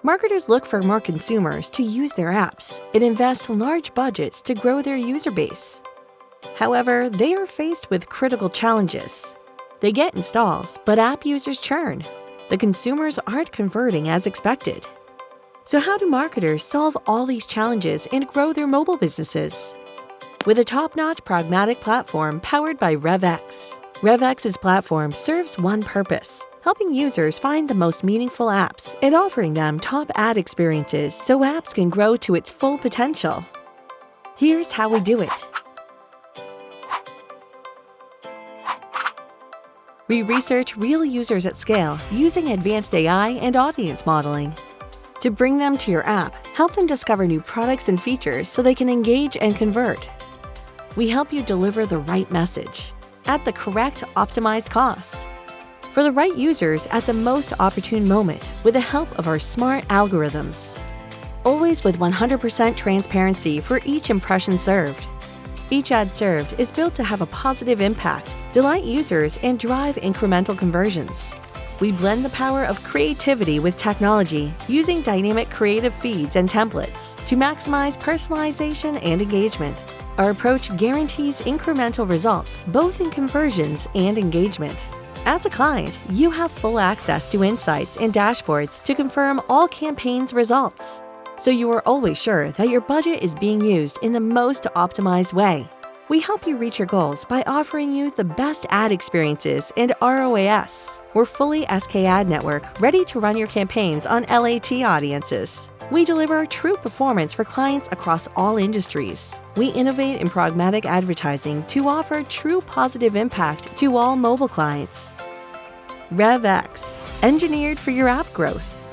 Marketers look for more consumers to use their apps and invest large budgets to grow their user base. However, they are faced with critical challenges. They get installs, but app users churn. The consumers aren't converting as expected. So how do marketers solve all these challenges and grow their mobile businesses? With a top-notch programmatic platform powered by RevX. RevX's platform serves one purpose: helping users find the most meaningful apps and offering them top ad experiences so apps can grow to its full potential. Here's how we do it. We research real users at scale using advanced AI and audience modeling. To bring them to your app, help them discover new products and features so they can engage and convert. We help you deliver the right message at the correct optimized cost for the right users at the most opportune moment with the help of our smart algorithms. Always with 100% transparency for each impression served. Each ad served is built to have a positive impact, delight users, and drive incremental conversions. We blend the power of creativity with technology using dynamic creative feeds and templates to maximize personalization and engagement. Our approach guarantees incremental results both in conversions and engagement. As a client, you have full access to insights and dashboards to confirm all campaigns' results, so you are always sure that your budget is being used in the most optimized way. We help you reach your goals by offering you the best ad experiences and ROAS. We're fully SKAN network, ready to run your campaigns on LAT audiences. We deliver true performance for clients across all industries. We innovate in programmatic advertising to offer true positive impact to all mobile clients. RevX, engineered for your app growth.